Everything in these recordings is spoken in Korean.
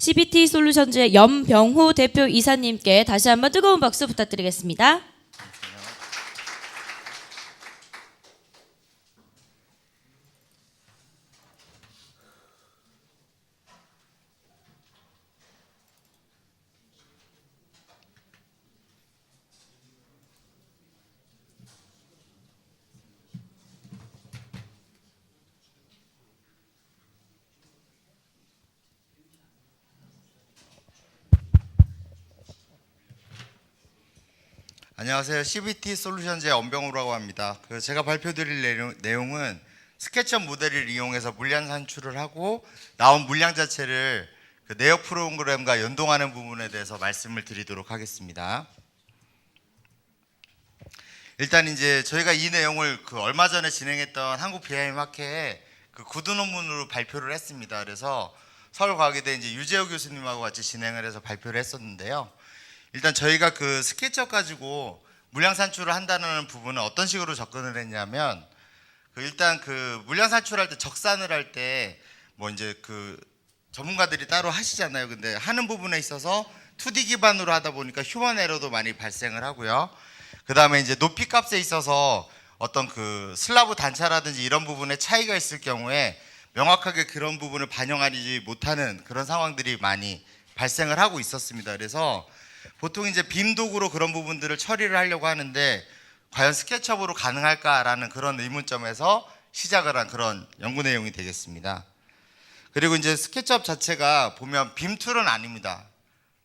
CBT 솔루션즈의 염병호 대표 이사님께 다시 한번 뜨거운 박수 부탁드리겠습니다. 안녕하세요. CBT 솔루션즈의 엄병우라고 합니다. 제가 발표드릴 내용은 스케치업 모델을 이용해서 물량 산출을 하고 나온 물량 자체를 내역 프로그램과 연동하는 부분에 대해서 말씀을 드리도록 하겠습니다. 일단 이제 저희가 이 내용을 얼마 전에 진행했던 한국 BIM 학회에 구두 논문으로 발표를 했습니다. 그래서 서울과학의대 이제 유재호 교수님하고 같이 진행을 해서 발표를 했었는데요. 일단 저희가 스케치업 가지고 물량 산출을 한다는 부분은 어떤 식으로 접근을 했냐면 일단 물량 산출할 때 적산을 할 때 뭐 이제 전문가들이 따로 하시잖아요. 근데 하는 부분에 있어서 2D 기반으로 하다 보니까 휴먼 에러도 많이 발생을 하고요. 그 다음에 이제 높이 값에 있어서 어떤 슬라브 단차라든지 이런 부분에 차이가 있을 경우에 명확하게 그런 부분을 반영하지 못하는 그런 상황들이 많이 발생을 하고 있었습니다. 그래서 보통 이제 빔 도구로 그런 부분들을 처리를 하려고 하는데 과연 스케치업으로 가능할까라는 그런 의문점에서 시작을 한 그런 연구 내용이 되겠습니다. 그리고 이제 스케치업 자체가 보면 빔툴은 아닙니다.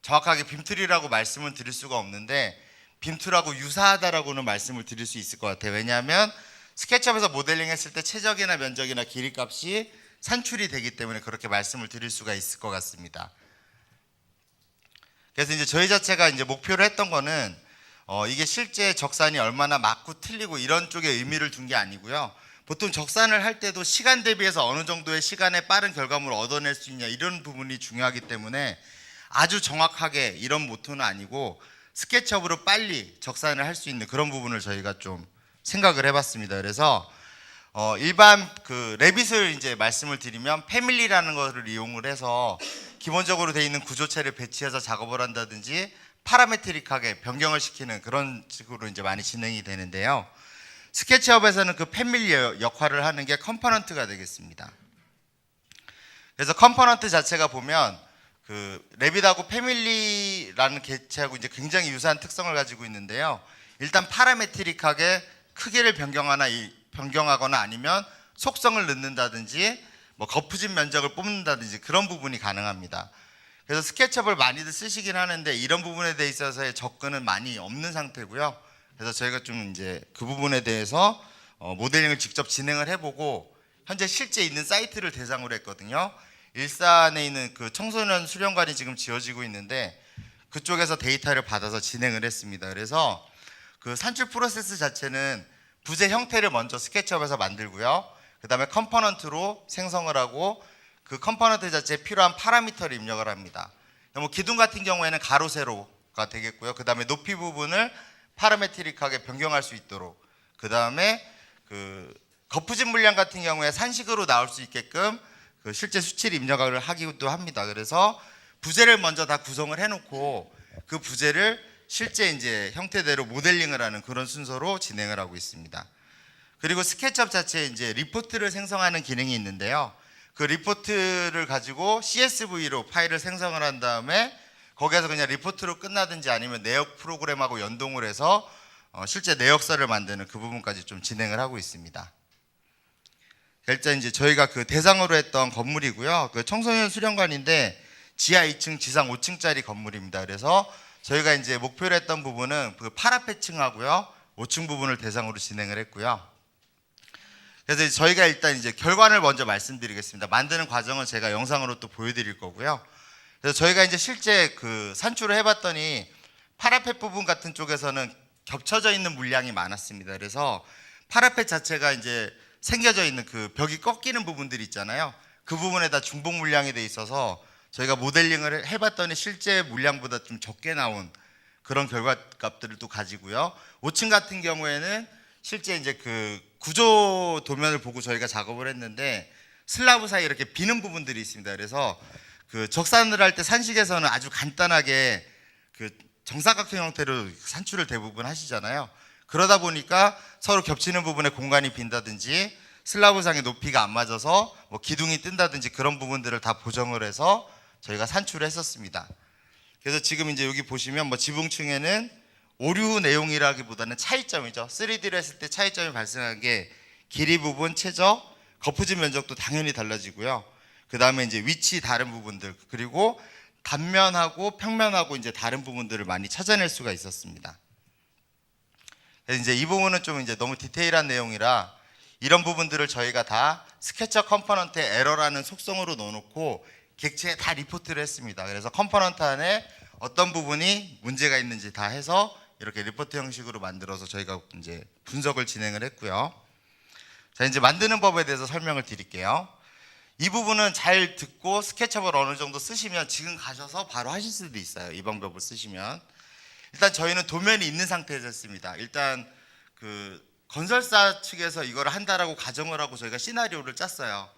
정확하게 빔툴이라고 말씀을 드릴 수가 없는데 빔툴하고 유사하다라고는 말씀을 드릴 수 있을 것 같아요. 왜냐하면 스케치업에서 모델링 했을 때 최적이나 면적이나 길이 값이 산출이 되기 때문에 그렇게 말씀을 드릴 수가 있을 것 같습니다. 그래서 이제 저희 자체가 이제 목표를 했던 거는 이게 실제 적산이 얼마나 맞고 틀리고 이런 쪽에 의미를 둔 게 아니고요. 보통 적산을 할 때도 시간 대비해서 어느 정도의 시간에 빠른 결과물을 얻어낼 수 있냐 이런 부분이 중요하기 때문에 아주 정확하게 이런 모토는 아니고 스케치업으로 빨리 적산을 할 수 있는 그런 부분을 저희가 좀 생각을 해봤습니다. 그래서 일반 레빗을 이제 말씀을 드리면 패밀리라는 것을 이용을 해서 기본적으로 되어 있는 구조체를 배치해서 작업을 한다든지 파라메트릭하게 변경을 시키는 그런 식으로 이제 많이 진행이 되는데요. 스케치업에서는 패밀리 역할을 하는 게 컴포넌트가 되겠습니다. 그래서 컴포넌트 자체가 보면 레빗하고 패밀리라는 개체하고 이제 굉장히 유사한 특성을 가지고 있는데요. 일단 파라메트릭하게 크기를 변경하거나 아니면 속성을 넣는다든지 뭐 거푸진 면적을 뽑는다든지 그런 부분이 가능합니다. 그래서 스케치업을 많이들 쓰시긴 하는데 이런 부분에 대해 있어서의 접근은 많이 없는 상태고요. 그래서 저희가 좀 이제 그 부분에 대해서 모델링을 직접 진행을 해보고 현재 실제 있는 사이트를 대상으로 했거든요. 일산에 있는 청소년 수련관이 지금 지어지고 있는데 그쪽에서 데이터를 받아서 진행을 했습니다. 그래서 산출 프로세스 자체는 부재 형태를 먼저 스케치업에서 만들고요. 그 다음에 컴포넌트로 생성을 하고 그 컴포넌트 자체에 필요한 파라미터를 입력을 합니다. 뭐 기둥 같은 경우에는 가로 세로가 되겠고요. 그 다음에 높이 부분을 파라메트릭하게 변경할 수 있도록, 그 다음에 거푸진 물량 같은 경우에 산식으로 나올 수 있게끔 실제 수치를 입력을 하기도 합니다. 그래서 부재를 먼저 다 구성을 해놓고 그 부재를 실제 이제 형태대로 모델링을 하는 그런 순서로 진행을 하고 있습니다. 그리고 스케치업 자체에 이제 리포트를 생성하는 기능이 있는데요. 그 리포트를 가지고 CSV로 파일을 생성을 한 다음에 거기에서 그냥 리포트로 끝나든지 아니면 내역 프로그램하고 연동을 해서 실제 내역서를 만드는 그 부분까지 좀 진행을 하고 있습니다. 일단 이제 저희가 대상으로 했던 건물이고요. 청소년 수련관인데 지하 2층, 지상 5층짜리 건물입니다. 그래서 저희가 이제 목표로 했던 부분은 파라페층하고요, 5층 부분을 대상으로 진행을 했고요. 그래서 저희가 일단 이제 결과를 먼저 말씀드리겠습니다. 만드는 과정은 제가 영상으로 또 보여드릴 거고요. 그래서 저희가 이제 실제 산출을 해봤더니 파라펫 부분 같은 쪽에서는 겹쳐져 있는 물량이 많았습니다. 그래서 파라펫 자체가 이제 생겨져 있는 벽이 꺾이는 부분들이 있잖아요. 그 부분에다 중복 물량이 돼 있어서 저희가 모델링을 해봤더니 실제 물량보다 좀 적게 나온 그런 결과값들을 또 가지고요. 5층 같은 경우에는 실제 이제 구조 도면을 보고 저희가 작업을 했는데 슬라브 사이에 이렇게 비는 부분들이 있습니다. 그래서 그 적산을 할 때 산식에서는 아주 간단하게 그 정사각형 형태로 산출을 대부분 하시잖아요. 그러다 보니까 서로 겹치는 부분에 공간이 빈다든지 슬라브상의 높이가 안 맞아서 뭐 기둥이 뜬다든지 그런 부분들을 다 보정을 해서 저희가 산출을 했었습니다. 그래서 지금 이제 여기 보시면 뭐 지붕층에는 오류 내용이라기보다는 차이점이죠. 3D로 했을 때 차이점이 발생한 게 길이 부분, 최저, 거푸집 면적도 당연히 달라지고요. 그 다음에 이제 위치 다른 부분들, 그리고 단면하고 평면하고 이제 다른 부분들을 많이 찾아낼 수가 있었습니다. 그래서 이제 이 부분은 좀 이제 너무 디테일한 내용이라 이런 부분들을 저희가 다 스케쳐 컴포넌트의 에러라는 속성으로 넣어놓고 객체에 다 리포트를 했습니다. 그래서 컴포넌트 안에 어떤 부분이 문제가 있는지 다 해서 이렇게 리포트 형식으로 만들어서 저희가 이제 분석을 진행을 했고요. 자, 이제 만드는 법에 대해서 설명을 드릴게요. 이 부분은 잘 듣고 스케치업을 어느 정도 쓰시면 지금 가셔서 바로 하실 수도 있어요. 이 방법을 쓰시면. 일단 저희는 도면이 있는 상태에서 했습니다. 일단 그 건설사 측에서 이걸 한다라고 가정을 하고 저희가 시나리오를 짰어요.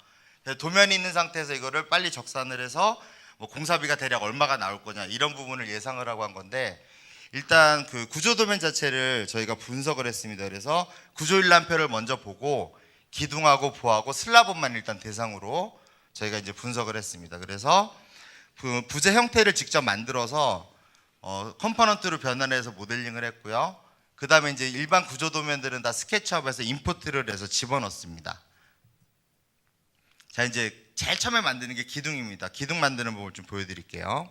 그래서 도면이 있는 상태에서 이거를 빨리 적산을 해서 뭐 공사비가 대략 얼마가 나올 거냐 이런 부분을 예상을 하고 한 건데, 일단 그 구조 도면 자체를 저희가 분석을 했습니다. 그래서 구조 일람표를 먼저 보고 기둥하고 보하고 슬라브만 일단 대상으로 저희가 이제 분석을 했습니다. 그래서 그 부재 형태를 직접 만들어서 컴포넌트로 변환해서 모델링을 했고요. 그 다음에 이제 일반 구조 도면들은 다 스케치업에서 임포트를 해서 집어넣습니다. 자, 이제 제일 처음에 만드는 게 기둥입니다. 기둥 만드는 부분을 좀 보여드릴게요.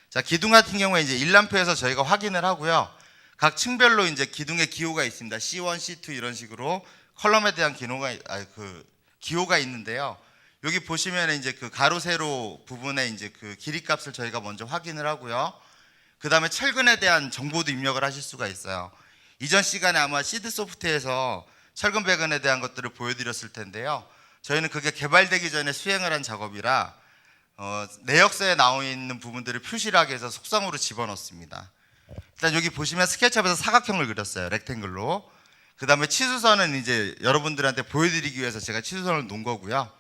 자, 기둥 같은 경우에 이제 일람표에서 저희가 확인을 하고요. 각 층별로 이제 기둥의 기호가 있습니다. C1, C2 이런 식으로 컬럼에 대한 기호가 있는데요. 여기 보시면 이제 그 가로 세로 부분에 이제 그 길이 값을 저희가 먼저 확인을 하고요. 그 다음에 철근에 대한 정보도 입력을 하실 수가 있어요. 이전 시간에 아마 시드 소프트에서 철근 배근에 대한 것들을 보여드렸을 텐데요. 저희는 그게 개발되기 전에 수행을 한 작업이라 내역서에 나와 있는 부분들을 표시를 하기 위해서 속성으로 집어넣습니다. 일단 여기 보시면 스케치업에서 사각형을 그렸어요. 렉탱글로. 그 다음에 치수선은 이제 여러분들한테 보여드리기 위해서 제가 치수선을 놓은 거고요.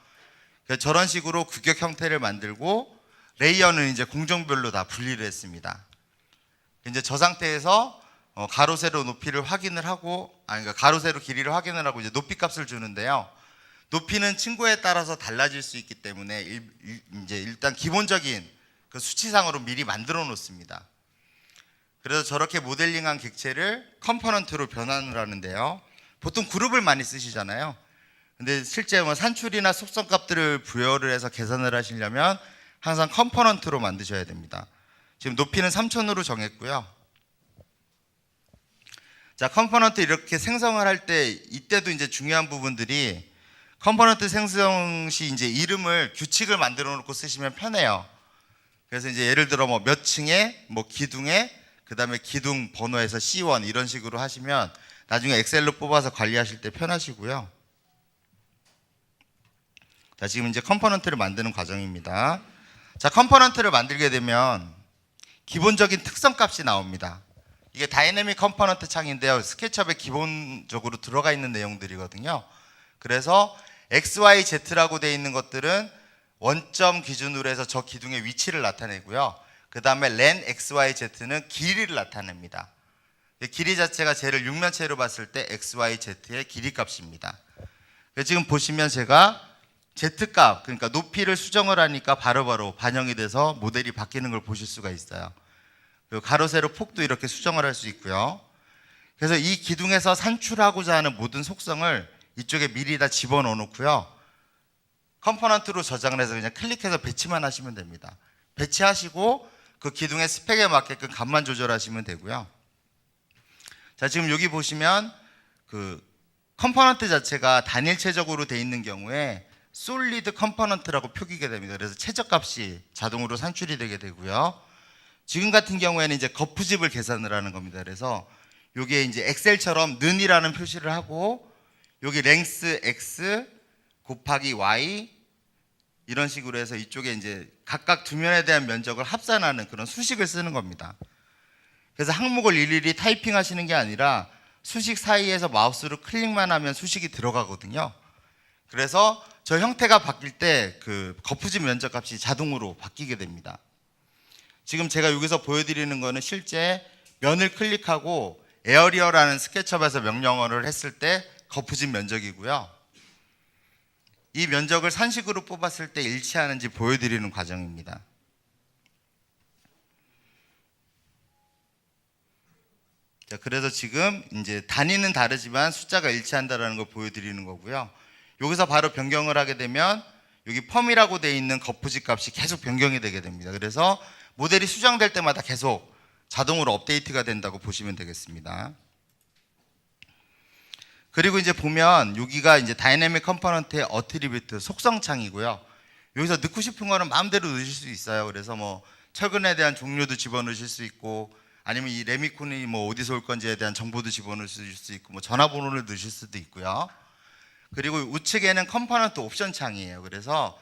저런 식으로 규격 형태를 만들고 레이어는 이제 공정별로 다 분리를 했습니다. 이제 저 상태에서 가로 세로 높이를 확인을 하고, 그러니까 가로 세로 길이를 확인을 하고 이제 높이 값을 주는데요. 높이는 층고에 따라서 달라질 수 있기 때문에 이제 일단 기본적인 그 수치상으로 미리 만들어 놓습니다. 그래서 저렇게 모델링한 객체를 컴포넌트로 변환을 하는데요. 보통 그룹을 많이 쓰시잖아요. 근데 실제 뭐 산출이나 속성 값들을 부여를 해서 계산을 하시려면 항상 컴포넌트로 만드셔야 됩니다. 지금 높이는 3000으로 정했고요. 자, 컴포넌트 이렇게 생성을 할 때 이때도 이제 중요한 부분들이, 컴포넌트 생성 시 이제 이름을 규칙을 만들어 놓고 쓰시면 편해요. 그래서 이제 예를 들어 뭐 몇 층에 뭐 기둥에 그 다음에 기둥 번호에서 C1 이런 식으로 하시면 나중에 엑셀로 뽑아서 관리하실 때 편하시고요. 자, 지금 이제 컴포넌트를 만드는 과정입니다. 자, 컴포넌트를 만들게 되면 기본적인 특성 값이 나옵니다. 이게 다이내믹 컴포넌트 창인데요. 스케치업에 기본적으로 들어가 있는 내용들이거든요. 그래서 XYZ라고 되어 있는 것들은 원점 기준으로 해서 저 기둥의 위치를 나타내고요. 그 다음에 len XYZ는 길이를 나타냅니다. 길이 자체가 쟤를 육면체로 봤을 때 XYZ의 길이 값입니다. 지금 보시면 제가 Z값, 그러니까 높이를 수정을 하니까 바로바로 반영이 돼서 모델이 바뀌는 걸 보실 수가 있어요. 그리고 가로 세로 폭도 이렇게 수정을 할 수 있고요. 그래서 이 기둥에서 산출하고자 하는 모든 속성을 이쪽에 미리 다 집어넣어 놓고요. 컴포넌트로 저장을 해서 그냥 클릭해서 배치만 하시면 됩니다. 배치하시고 그 기둥의 스펙에 맞게끔 값만 조절하시면 되고요. 자, 지금 여기 보시면 그 컴포넌트 자체가 단일체적으로 되어 있는 경우에 솔리드 컴포넌트라고 표기가 됩니다. 그래서 최저값이 자동으로 산출이 되게 되고요. 지금 같은 경우에는 이제 거푸집을 계산을 하는 겁니다. 그래서 여기에 이제 엑셀처럼 는이라는 표시를 하고 여기 랭스 X 곱하기 Y 이런 식으로 해서 이쪽에 이제 각각 두 면에 대한 면적을 합산하는 그런 수식을 쓰는 겁니다. 그래서 항목을 일일이 타이핑 하시는 게 아니라 수식 사이에서 마우스로 클릭만 하면 수식이 들어가거든요. 그래서 저 형태가 바뀔 때 그 거푸집 면적 값이 자동으로 바뀌게 됩니다. 지금 제가 여기서 보여드리는 거는 실제 면을 클릭하고 에어리어라는 스케치업에서 명령어를 했을 때 거푸집 면적이고요. 이 면적을 산식으로 뽑았을 때 일치하는지 보여드리는 과정입니다. 자, 그래서 지금 이제 단위는 다르지만 숫자가 일치한다는 걸 보여드리는 거고요. 여기서 바로 변경을 하게 되면 여기 펌이라고 되어 있는 거푸집 값이 계속 변경이 되게 됩니다. 그래서 모델이 수정될 때마다 계속 자동으로 업데이트가 된다고 보시면 되겠습니다. 그리고 이제 보면 여기가 이제 다이내믹 컴포넌트의 어트리뷰트 속성창이고요. 여기서 넣고 싶은 거는 마음대로 넣으실 수 있어요. 그래서 뭐 철근에 대한 종류도 집어넣으실 수 있고, 아니면 이 레미콘이 뭐 어디서 올 건지에 대한 정보도 집어넣으실 수 있고, 뭐 전화번호를 넣으실 수도 있고요. 그리고 우측에는 컴포넌트 옵션 창이에요. 그래서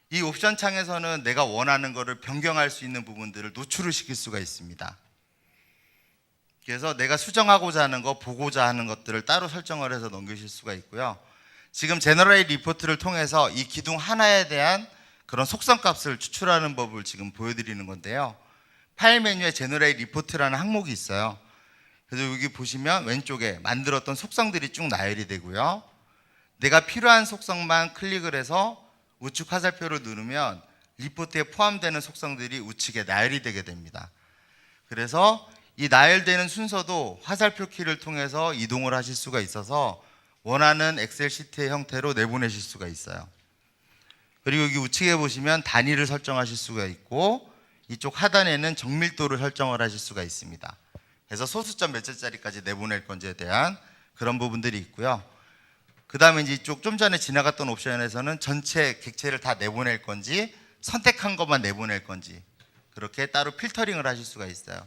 이 옵션 창에서는 내가 원하는 거를 변경할 수 있는 부분들을 노출을 시킬 수가 있습니다. 그래서 내가 수정하고자 하는 거, 보고자 하는 것들을 따로 설정을 해서 넘기실 수가 있고요. 지금 제너레이트 리포트를 통해서 이 기둥 하나에 대한 그런 속성 값을 추출하는 법을 지금 보여드리는 건데요. 파일 메뉴에 제너레이트 리포트라는 항목이 있어요. 그래서 여기 보시면 왼쪽에 만들었던 속성들이 쭉 나열이 되고요. 내가 필요한 속성만 클릭을 해서 우측 화살표를 누르면 리포트에 포함되는 속성들이 우측에 나열이 되게 됩니다. 그래서 이 나열되는 순서도 화살표 키를 통해서 이동을 하실 수가 있어서 원하는 엑셀 시트의 형태로 내보내실 수가 있어요. 그리고 여기 우측에 보시면 단위를 설정하실 수가 있고, 이쪽 하단에는 정밀도를 설정을 하실 수가 있습니다. 그래서 소수점 몇 개짜리까지 내보낼 건지에 대한 그런 부분들이 있고요. 그 다음에 이제 이쪽 좀 전에 지나갔던 옵션에서는 전체 객체를 다 내보낼 건지 선택한 것만 내보낼 건지 그렇게 따로 필터링을 하실 수가 있어요.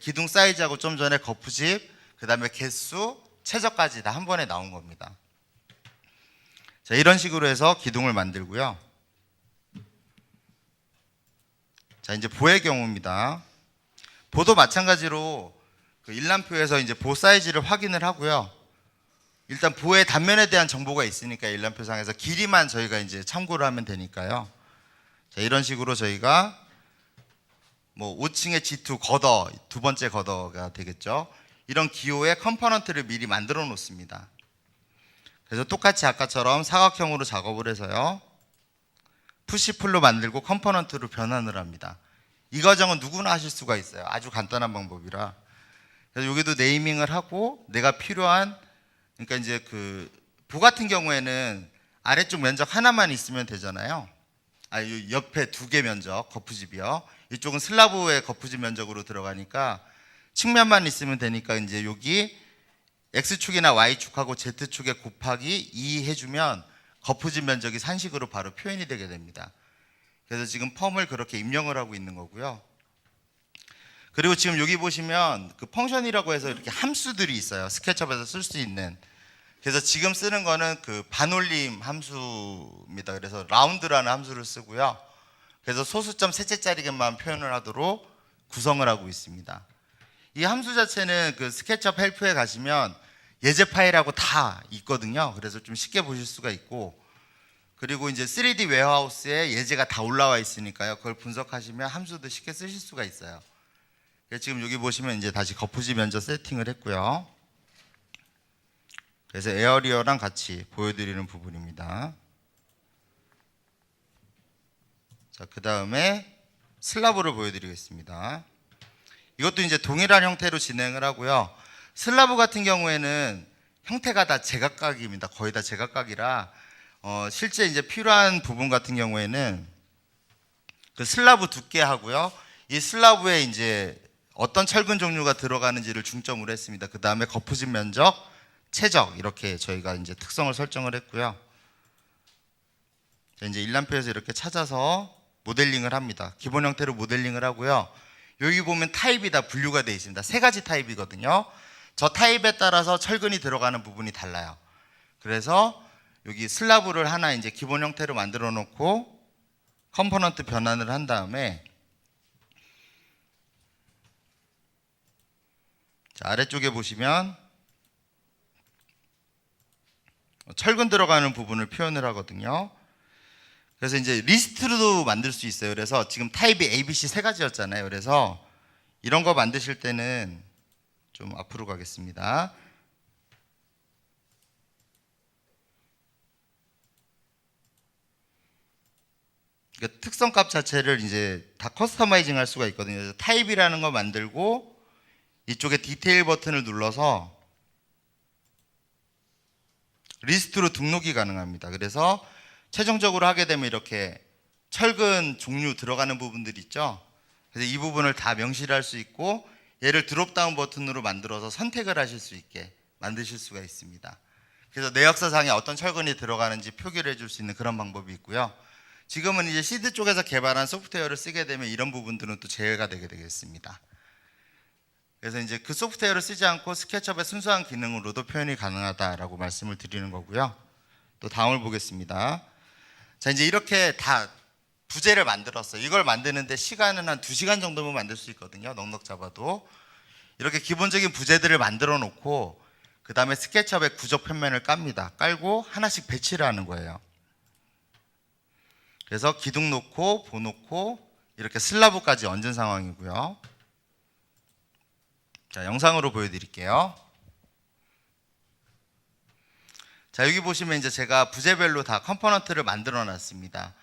기둥 사이즈하고 좀 전에 거푸집, 그 다음에 개수, 최저까지 다 한 번에 나온 겁니다. 자, 이런 식으로 해서 기둥을 만들고요. 자, 이제 보의 경우입니다. 보도 마찬가지로 그 일람표에서 이제 보 사이즈를 확인을 하고요. 일단 보의 단면에 대한 정보가 있으니까 일람표상에서 길이만 저희가 이제 참고를 하면 되니까요. 자, 이런 식으로 저희가 뭐 5층의 G2 걷어, 두 번째 걷어가 되겠죠. 이런 기호의 컴포넌트를 미리 만들어 놓습니다. 그래서 똑같이 아까처럼 사각형으로 작업을 해서요. 푸시풀로 만들고 컴포넌트로 변환을 합니다. 이 과정은 누구나 하실 수가 있어요. 아주 간단한 방법이라. 그래서 여기도 네이밍을 하고 내가 필요한, 그러니까 이제 그 보 같은 경우에는 아래쪽 면적 하나만 있으면 되잖아요. 옆에 두 개 면적, 거푸집이요. 이쪽은 슬라브의 거푸집 면적으로 들어가니까 측면만 있으면 되니까 이제 여기 X축이나 Y축하고 Z축에 곱하기 2 해주면 거푸집 면적이 산식으로 바로 표현이 되게 됩니다. 그래서 지금 펌을 그렇게 입력을 하고 있는 거고요. 그리고 지금 여기 보시면 그 펑션이라고 해서 이렇게 함수들이 있어요. 스케치업에서 쓸 수 있는. 그래서 지금 쓰는 거는 그 반올림 함수입니다. 그래서 라운드라는 함수를 쓰고요. 그래서 소수점 셋째짜리만 표현을 하도록 구성을 하고 있습니다. 이 함수 자체는 그 스케치업 헬프에 가시면 예제 파일하고 다 있거든요. 그래서 좀 쉽게 보실 수가 있고, 그리고 이제 3D 웨어하우스에 예제가 다 올라와 있으니까요. 그걸 분석하시면 함수도 쉽게 쓰실 수가 있어요. 그래서 지금 여기 보시면 이제 다시 거푸집 면적 세팅을 했고요. 그래서 에어리어랑 같이 보여드리는 부분입니다. 자, 그 다음에 슬라브를 보여드리겠습니다. 이것도 이제 동일한 형태로 진행을 하고요. 슬라브 같은 경우에는 형태가 다 제각각입니다. 거의 다 제각각이라 실제 이제 필요한 부분 같은 경우에는 그 슬라브 두께하고요. 이 슬라브에 이제 어떤 철근 종류가 들어가는지를 중점으로 했습니다. 그 다음에 거푸집 면적, 최적 이렇게 저희가 이제 특성을 설정을 했고요. 자, 이제 일람표에서 이렇게 찾아서 모델링을 합니다. 기본 형태로 모델링을 하고요. 여기 보면 타입이 다 분류가 되어 있습니다. 세 가지 타입이거든요. 저 타입에 따라서 철근이 들어가는 부분이 달라요. 그래서 여기 슬라브를 하나 이제 기본 형태로 만들어 놓고 컴포넌트 변환을 한 다음에, 자, 아래쪽에 보시면 철근 들어가는 부분을 표현을 하거든요. 그래서 이제 리스트로도 만들 수 있어요. 그래서 지금 타입이 A, B, C 세 가지였잖아요. 그래서 이런 거 만드실 때는 좀 앞으로 가겠습니다. 그러니까 특성값 자체를 이제 다 커스터마이징 할 수가 있거든요. 그래서 타입이라는 거 만들고 이쪽에 디테일 버튼을 눌러서 리스트로 등록이 가능합니다. 그래서 최종적으로 하게 되면 이렇게 철근 종류 들어가는 부분들 있죠. 그래서 이 부분을 다 명시를 할 수 있고 얘를 드롭다운 버튼으로 만들어서 선택을 하실 수 있게 만드실 수가 있습니다. 그래서 내역사상에 어떤 철근이 들어가는지 표기를 해줄 수 있는 그런 방법이 있고요. 지금은 이제 시드 쪽에서 개발한 소프트웨어를 쓰게 되면 이런 부분들은 또 제외가 되게 되겠습니다. 그래서 이제 그 소프트웨어를 쓰지 않고 스케치업의 순수한 기능으로도 표현이 가능하다라고 말씀을 드리는 거고요. 또 다음을 보겠습니다. 자, 이제 이렇게 다 부제를 만들었어요. 이걸 만드는데 시간은 한 2시간 정도면 만들 수 있거든요. 넉넉 잡아도. 이렇게 기본적인 부제들을 만들어 놓고 그 다음에 스케치업의 구적 편면을 깝니다. 깔고 하나씩 배치를 하는 거예요. 그래서 기둥 놓고 보 놓고 이렇게 슬라브까지 얹은 상황이고요. 자, 영상으로 보여드릴게요. 자, 여기 보시면 이제 제가 부제별로 다 컴포넌트를 만들어 놨습니다.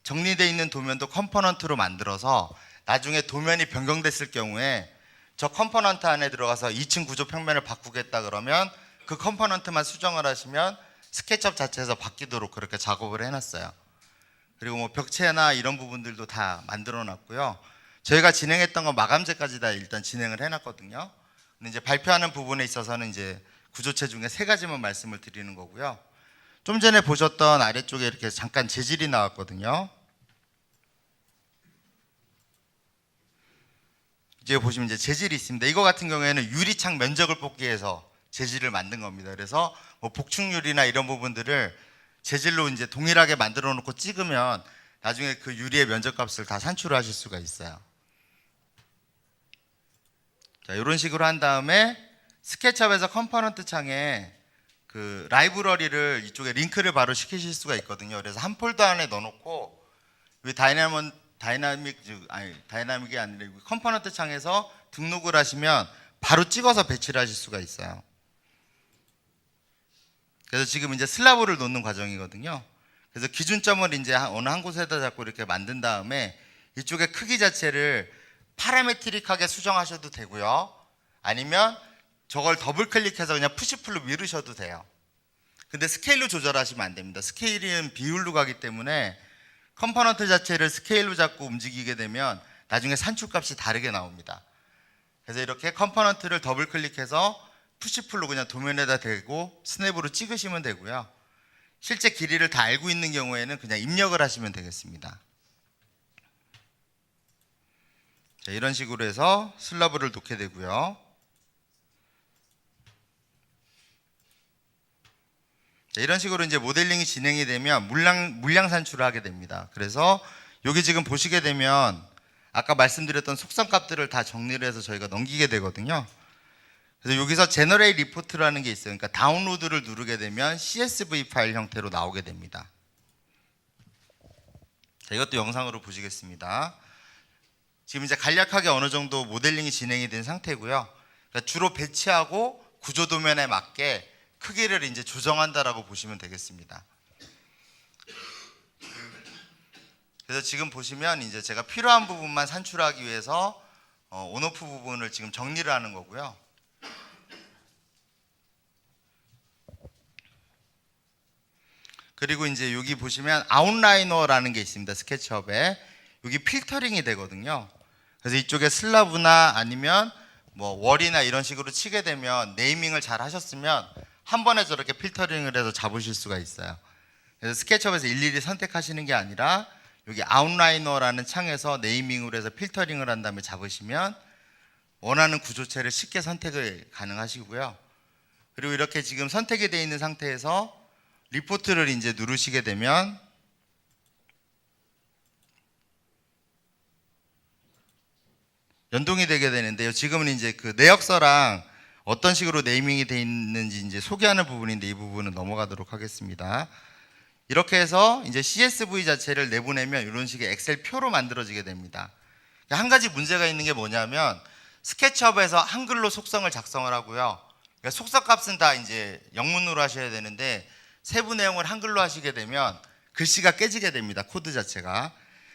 정리되어 있는 도면도 컴포넌트로 만들어서 나중에 도면이 변경됐을 경우에 저 컴포넌트 안에 들어가서 2층 구조 평면을 바꾸겠다 그러면 그 컴포넌트만 수정을 하시면 스케치업 자체에서 바뀌도록 그렇게 작업을 해놨어요. 그리고 뭐 벽체나 이런 부분들도 다 만들어 놨고요. 저희가 진행했던 건 마감재까지 다 일단 진행을 해놨거든요. 근데 이제 발표하는 부분에 있어서는 이제 구조체 중에 3가지만 말씀을 드리는 거고요. 좀 전에 보셨던 아래쪽에 이렇게 잠깐 재질이 나왔거든요. 이제 보시면 이제 재질이 있습니다. 이거 같은 경우에는 유리창 면적을 뽑기 위해서 재질을 만든 겁니다. 그래서 뭐 복층유리나 이런 부분들을 재질로 이제 동일하게 만들어 놓고 찍으면 나중에 그 유리의 면적값을 다 산출을 하실 수가 있어요. 자, 이런 식으로 한 다음에 스케치업에서 컴포넌트 창에 그 라이브러리를 이쪽에 링크를 바로 시키실 수가 있거든요. 그래서 한 폴더 안에 넣어놓고 다이나믹이 아니라 컴포넌트 창에서 등록을 하시면 바로 찍어서 배치를 하실 수가 있어요. 그래서 지금 이제 슬라브를 놓는 과정이거든요. 그래서 기준점을 이제 어느 한 곳에다 잡고 이렇게 만든 다음에 이쪽에 크기 자체를 파라메트릭하게 수정하셔도 되고요. 아니면 저걸 더블 클릭해서 그냥 푸시풀로 미루셔도 돼요. 근데 스케일로 조절하시면 안 됩니다. 스케일은 비율로 가기 때문에 컴포넌트 자체를 스케일로 잡고 움직이게 되면 나중에 산출값이 다르게 나옵니다. 그래서 이렇게 컴포넌트를 더블 클릭해서 푸시풀로 그냥 도면에다 대고 스냅으로 찍으시면 되고요. 실제 길이를 다 알고 있는 경우에는 그냥 입력을 하시면 되겠습니다. 자, 이런 식으로 해서 슬라브를 놓게 되고요. 자, 이런 식으로 이제 모델링이 진행이 되면 물량 산출을 하게 됩니다. 그래서 여기 지금 보시게 되면 아까 말씀드렸던 속성값들을 다 정리를 해서 저희가 넘기게 되거든요. 그래서 여기서 제너레이트 리포트라는 게 있어요. 그러니까 다운로드를 누르게 되면 CSV 파일 형태로 나오게 됩니다. 자, 이것도 영상으로 보시겠습니다. 지금 이제 간략하게 어느 정도 모델링이 진행이 된 상태고요. 그러니까 주로 배치하고 구조 도면에 맞게 크기를 이제 조정한다라고 보시면 되겠습니다. 그래서 지금 보시면 이제 제가 필요한 부분만 산출하기 위해서 온오프 부분을 지금 정리를 하는 거고요. 그리고 이제 여기 보시면 아웃라이너라는 게 있습니다. 스케치업에 여기 필터링이 되거든요. 그래서 이쪽에 슬라브나 아니면 뭐 월이나 이런 식으로 치게 되면 네이밍을 잘 하셨으면 한 번에 저렇게 필터링을 해서 잡으실 수가 있어요. 그래서 스케치업에서 일일이 선택하시는 게 아니라 여기 아웃라이너라는 창에서 네이밍으로 해서 필터링을 한 다음에 잡으시면 원하는 구조체를 쉽게 선택을 가능하시고요. 그리고 이렇게 지금 선택이 되어 있는 상태에서 리포트를 이제 누르시게 되면 연동이 되게 되는데요. 지금은 이제 그 내역서랑 어떤 식으로 네이밍이 되어 있는지 이제 소개하는 부분인데 이 부분은 넘어가도록 하겠습니다. 이렇게 해서 이제 CSV 자체를 내보내면 이런 식의 엑셀 표로 만들어지게 됩니다. 한 가지 문제가 있는 게 뭐냐면 스케치업에서 한글로 속성을 작성을 하고요. 그러니까 속성 값은 다 이제 영문으로 하셔야 되는데 세부 내용을 한글로 하시게 되면 글씨가 깨지게 됩니다. 코드 자체가.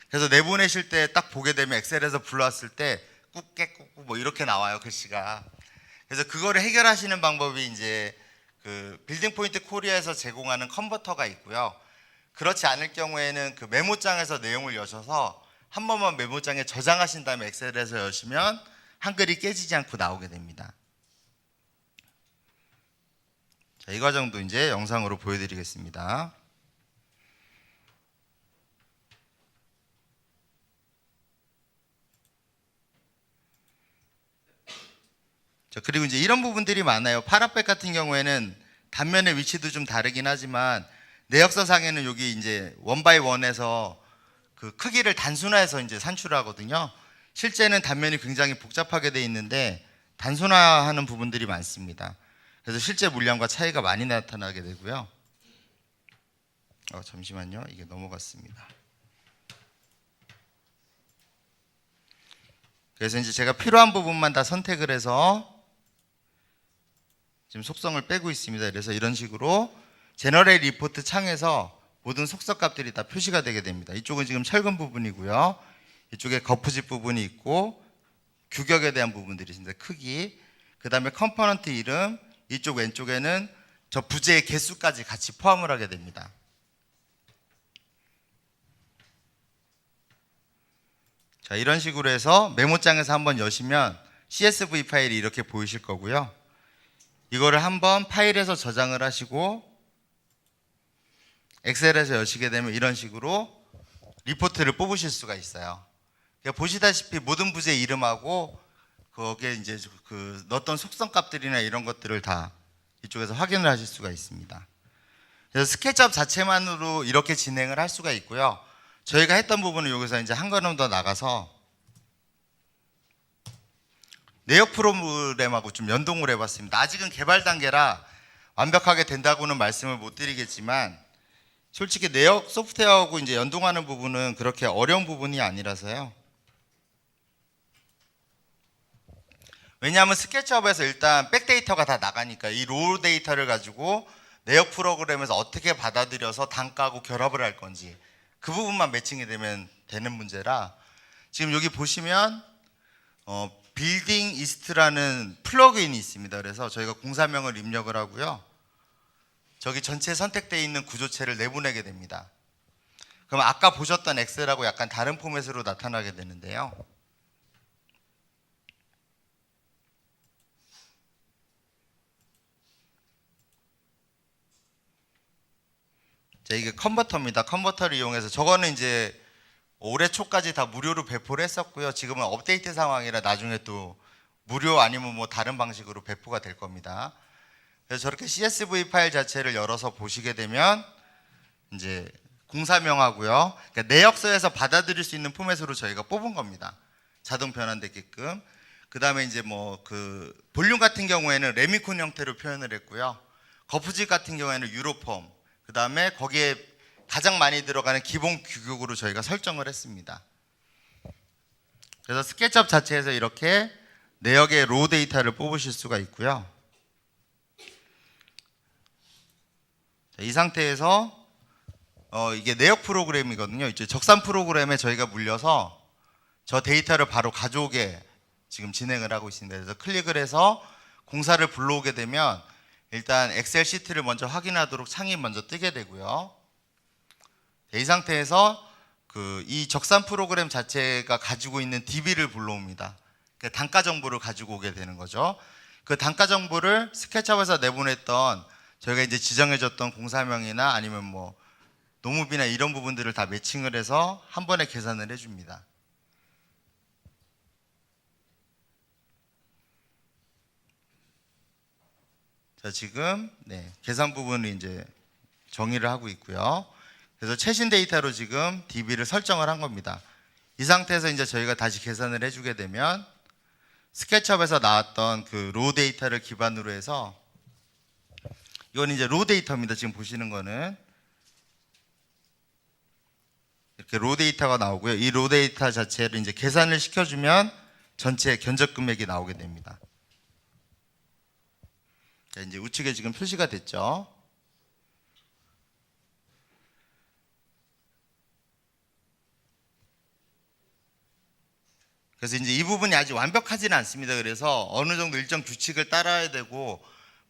그래서 내보내실 때 딱 보게 되면 엑셀에서 불러왔을 때 꾹깨꾹꾹 뭐 이렇게 나와요, 글씨가. 그래서 그거를 해결하시는 방법이 이제 그 빌딩 포인트 코리아에서 제공하는 컨버터가 있고요. 그렇지 않을 경우에는 그 메모장에서 내용을 여셔서 한 번만 메모장에 저장하신 다음에 엑셀에서 여시면 한글이 깨지지 않고 나오게 됩니다. 자, 이 과정도 이제 영상으로 보여드리겠습니다. 자, 그리고 이제 이런 부분들이 많아요. 파라백 같은 경우에는 단면의 위치도 좀 다르긴 하지만 내역서상에는 여기 이제 원바이 원에서 그 크기를 단순화해서 이제 산출하거든요. 실제는 단면이 굉장히 복잡하게 돼 있는데 단순화하는 부분들이 많습니다. 그래서 실제 물량과 차이가 많이 나타나게 되고요. 잠시만요. 이게 넘어갔습니다. 그래서 이제 제가 필요한 부분만 다 선택을 해서 지금 속성을 빼고 있습니다. 그래서 이런 식으로 제너럴 리포트 창에서 모든 속성 값들이 다 표시가 되게 됩니다. 이쪽은 지금 철근 부분이고요. 이쪽에 거푸집 부분이 있고 규격에 대한 부분들이 있습니다. 크기, 그 다음에 컴포넌트 이름, 이쪽 왼쪽에는 저 부재의 개수까지 같이 포함을 하게 됩니다. 자, 이런 식으로 해서 메모장에서 한번 여시면 CSV 파일이 이렇게 보이실 거고요. 이거를 한번 파일에서 저장을 하시고 엑셀에서 여시게 되면 이런 식으로 리포트를 뽑으실 수가 있어요. 그러니까 보시다시피 모든 부재 이름하고 거기에 이제 그 넣었던 속성 값들이나 이런 것들을 다 이쪽에서 확인을 하실 수가 있습니다. 그래서 스케치업 자체만으로 이렇게 진행을 할 수가 있고요. 저희가 했던 부분은 여기서 이제 한 걸음 더 나가서 내역 프로그램하고 좀 연동을 해봤습니다. 아직은 개발 단계라 완벽하게 된다고는 말씀을 못 드리겠지만 솔직히 내역 소프트웨어하고 이제 연동하는 부분은 그렇게 어려운 부분이 아니라서요. 왜냐하면 스케치업에서 일단 백데이터가 다 나가니까 이 로우 데이터를 가지고 내역 프로그램에서 어떻게 받아들여서 단가하고 결합을 할 건지 그 부분만 매칭이 되면 되는 문제라 지금 여기 보시면 빌딩 이스트라는 플러그인이 있습니다. 그래서 저희가 공사명을 입력을 하고요. 저기 전체 선택되어 있는 구조체를 내보내게 됩니다. 그럼 아까 보셨던 엑셀하고 약간 다른 포맷으로 나타나게 되는데요. 자, 이게 컨버터입니다. 컨버터를 이용해서 저거는 이제 올해 초까지 다 무료로 배포를 했었고요. 지금은 업데이트 상황이라 나중에 또 무료 아니면 뭐 다른 방식으로 배포가 될 겁니다. 그래서 저렇게 CSV 파일 자체를 열어서 보시게 되면 이제 공사명하고요. 그러니까 내역서에서 받아들일 수 있는 포맷으로 저희가 뽑은 겁니다. 자동 변환되게끔. 그 다음에 이제 뭐 그 볼륨 같은 경우에는 레미콘 형태로 표현을 했고요. 거푸집 같은 경우에는 유로폼. 그 다음에 거기에 가장 많이 들어가는 기본 규격으로 저희가 설정을 했습니다. 그래서 스케치업 자체에서 이렇게 내역의 로우 데이터를 뽑으실 수가 있고요. 이 상태에서 이게 내역 프로그램이거든요. 이제 적산 프로그램에 저희가 물려서 저 데이터를 바로 가져오게 지금 진행을 하고 있습니다. 그래서 클릭을 해서 공사를 불러오게 되면 일단 엑셀 시트를 먼저 확인하도록 창이 먼저 뜨게 되고요. 이 상태에서 이 적산 프로그램 자체가 가지고 있는 DB를 불러옵니다. 그러니까 단가 정보를 가지고 오게 되는 거죠. 그 단가 정보를 스케치업에서 내보냈던 저희가 이제 지정해줬던 공사명이나 아니면 뭐 노무비나 이런 부분들을 다 매칭을 해서 한 번에 계산을 해줍니다. 자, 지금 계산 부분을 이제 정의를 하고 있고요. 그래서 최신 데이터로 지금 DB를 설정을 한 겁니다. 이 상태에서 이제 저희가 다시 계산을 해주게 되면 스케치업에서 나왔던 그 로 데이터를 기반으로 해서, 이건 이제 로 데이터입니다. 지금 보시는 거는 이렇게 로 데이터가 나오고요. 이 로 데이터 자체를 이제 계산을 시켜주면 전체 견적 금액이 나오게 됩니다. 자, 이제 우측에 지금 표시가 됐죠. 그래서 이제 이 부분이 아직 완벽하지는 않습니다. 그래서 어느 정도 일정 규칙을 따라야 되고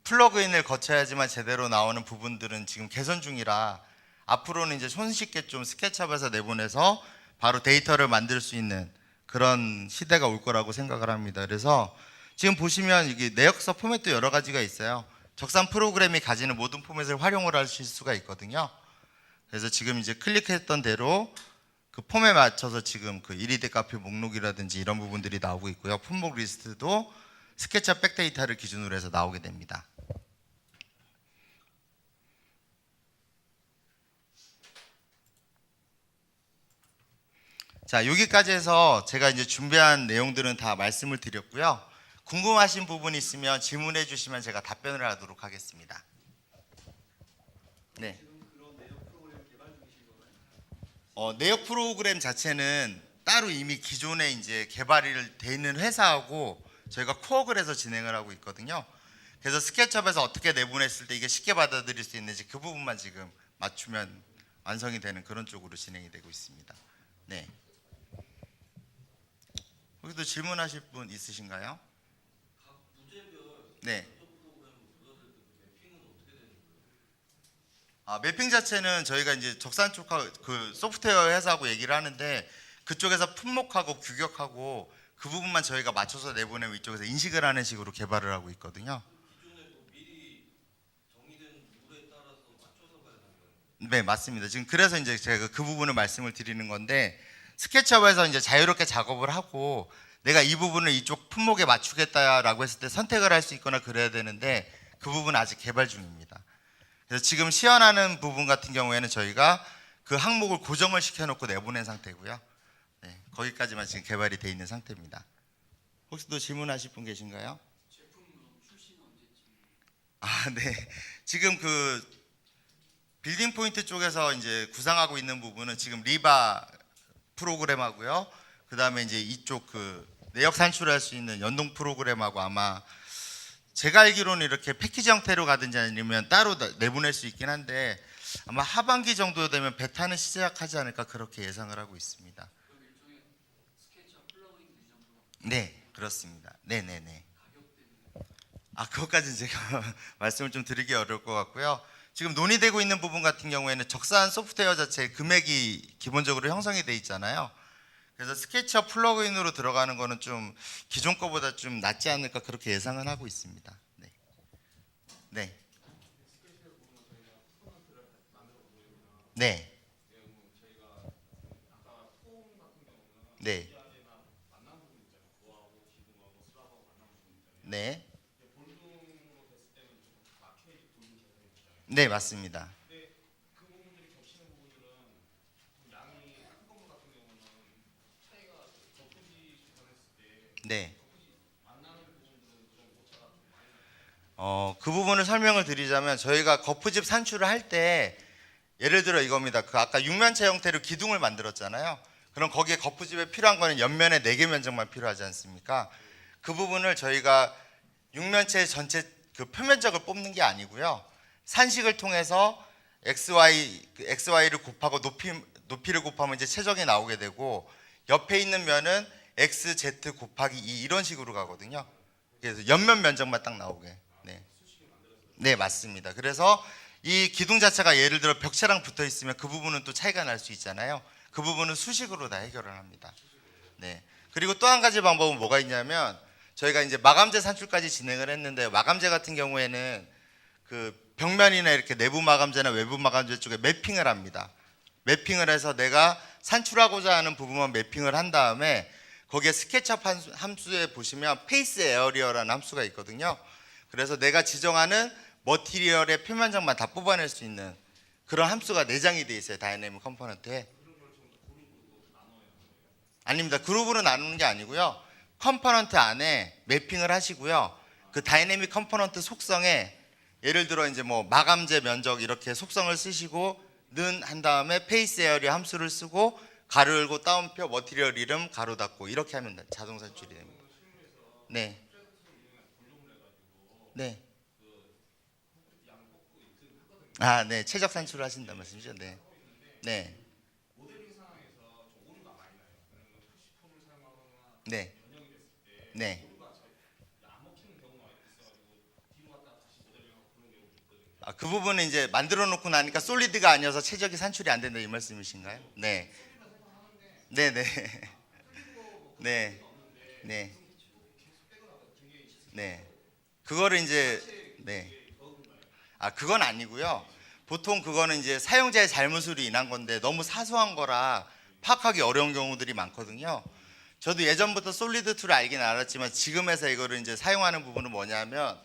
플러그인을 거쳐야지만 제대로 나오는 부분들은 지금 개선 중이라, 앞으로는 이제 손쉽게 좀 스케치업에서 내보내서 바로 데이터를 만들 수 있는 그런 시대가 올 거라고 생각을 합니다. 그래서 지금 보시면 이게 내역서 포맷도 여러 가지가 있어요. 적산 프로그램이 가지는 모든 포맷을 활용을 하실 수가 있거든요. 그래서 지금 이제 클릭했던 대로 그 폼에 맞춰서 지금 그 1위대 카페 목록이라든지 이런 부분들이 나오고 있고요. 품목 리스트도 스케치업 백데이터를 기준으로 해서 나오게 됩니다. 자, 여기까지 해서 제가 이제 준비한 내용들은 다 말씀을 드렸고요. 궁금하신 부분 있으면 질문해 주시면 제가 답변을 하도록 하겠습니다. 네. 내역 프로그램 자체는 따로 이미 기존에 이제 개발이 돼 있는 회사하고 저희가 코어를 해서 진행을 하고 있거든요. 그래서 스케치업에서 어떻게 내보냈을 때 이게 쉽게 받아들일 수 있는지 그 부분만 지금 맞추면 완성이 되는 그런 쪽으로 진행이 되고 있습니다. 네. 여기도 질문하실 분 있으신가요? 네. 매핑 자체는 저희가 이제 적산 쪽하고 그 소프트웨어 회사하고 얘기를 하는데, 그쪽에서 품목하고 규격하고 그 부분만 저희가 맞춰서 내보내면 이쪽에서 인식을 하는 식으로 개발을 하고 있거든요. 네, 맞습니다. 지금 그래서 이제 제가 그 부분을 말씀을 드리는 건데, 스케치업에서 이제 자유롭게 작업을 하고 내가 이 부분을 이쪽 품목에 맞추겠다라고 했을 때 선택을 할 수 있거나 그래야 되는데, 그 부분은 아직 개발 중입니다. 그래서 지금 시연하는 부분 같은 경우에는 저희가 그 항목을 고정을 시켜놓고 내보낸 상태고요. 네, 거기까지만 지금 개발이 돼 있는 상태입니다. 혹시 또 질문하실 분 계신가요? 네. 지금 그 빌딩 포인트 쪽에서 이제 구상하고 있는 부분은 지금 리바 프로그램하고요. 그 다음에 이제 이쪽 그 내역 산출할 수 있는 연동 프로그램하고, 아마 제가 알기로는 이렇게 패키지 형태로 가든지 아니면 따로 내보낼 수 있긴 한데, 아마 하반기 정도 되면 베타는 시작하지 않을까 그렇게 예상을 하고 있습니다. 네, 그렇습니다. 네네네. 그것까지는 제가 말씀을 좀 드리기 어려울 것 같고요. 지금 논의되고 있는 부분 같은 경우에는 적산 소프트웨어 자체 금액이 기본적으로 형성이 돼 있잖아요. 그래서 스케치업 플러그인으로 들어가는 거는 좀 기존 거보다 좀 낫지 않을까 그렇게 예상은 하고 있습니다. 네. 네. 네. 네. 네. 네, 맞습니다. 네. 그 부분을 설명을 드리자면, 저희가 거푸집 산출을 할 때 예를 들어 이겁니다. 그 아까 육면체 형태로 기둥을 만들었잖아요. 그럼 거기에 거푸집에 필요한 거는 옆면에 4개 면적만 필요하지 않습니까? 그 부분을 저희가 육면체 전체 그 표면적을 뽑는 게 아니고요. 산식을 통해서 XY를 곱하고 높이를 곱하면 이제 최적이 나오게 되고, 옆에 있는 면은 XZ 곱하기 2 이런 식으로 가거든요. 그래서 옆면 면적만 딱 나오게. 네. 네, 맞습니다. 그래서 이 기둥 자체가 예를 들어 벽체랑 붙어 있으면 그 부분은 또 차이가 날 수 있잖아요. 그 부분은 수식으로 다 해결을 합니다. 네. 그리고 또 한 가지 방법은 뭐가 있냐면, 저희가 이제 마감재 산출까지 진행을 했는데, 마감재 같은 경우에는 그 벽면이나 이렇게 내부 마감재나 외부 마감재 쪽에 매핑을 합니다. 매핑을 해서 내가 산출하고자 하는 부분만 매핑을 한 다음에, 거기에 스케치업 함수에 보시면 페이스 에어리어라는 함수가 있거든요. 그래서 내가 지정하는 머티리얼의 표면적만 다 뽑아낼 수 있는 그런 함수가 내장이 돼 있어요. 다이내믹 컴포넌트에. 아닙니다. 그룹으로 나누는 게 아니고요. 컴포넌트 안에 매핑을 하시고요. 그 다이내믹 컴포넌트 속성에 예를 들어 이제 뭐 마감재 면적 이렇게 속성을 쓰시고 는 한 다음에 페이스 에어리아 함수를 쓰고 가로 열고 따옴표 머티리얼 이름 가로 닫고 이렇게 하면 자동 산출이 됩니다. 네. 네. 아, 네. 최적 산출을 하신다는 말씀이죠. 네. 네. 네. 네. 아, 그 부분은 이제 만들어 놓고 나니까 솔리드가 아니어서 최적이 산출이 안 된다 이 말씀이신가요? 네. 네, 네. 네. 네. 네. 그거를 이제 네. 아, 그건 아니고요. 보통 그거는 이제 사용자의 잘못으로 인한 건데 너무 사소한 거라 파악하기 어려운 경우들이 많거든요. 저도 예전부터 솔리드 툴을 알긴 알았지만 지금에서 이거를 이제 사용하는 부분은 뭐냐면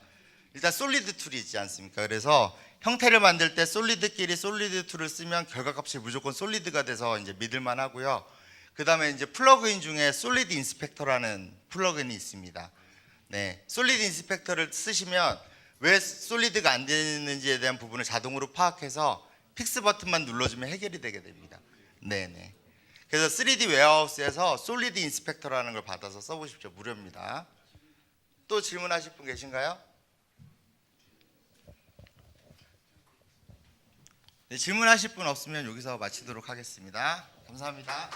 일단 솔리드 툴이 있지 않습니까? 그래서 형태를 만들 때 솔리드끼리 솔리드 툴을 쓰면 결과값이 무조건 솔리드가 돼서 이제 믿을만 하고요. 그 다음에 이제 플러그인 중에 솔리드 인스펙터라는 플러그인이 있습니다. 네, 솔리드 인스펙터를 쓰시면 왜 솔리드가 안 되는지에 대한 부분을 자동으로 파악해서 픽스 버튼만 눌러주면 해결이 되게 됩니다. 네네. 그래서 3D 웨어하우스에서 솔리드 인스펙터라는 걸 받아서 써보십시오. 무료입니다. 또 질문하실 분 계신가요? 네, 질문하실 분 없으면 여기서 마치도록 하겠습니다. 감사합니다.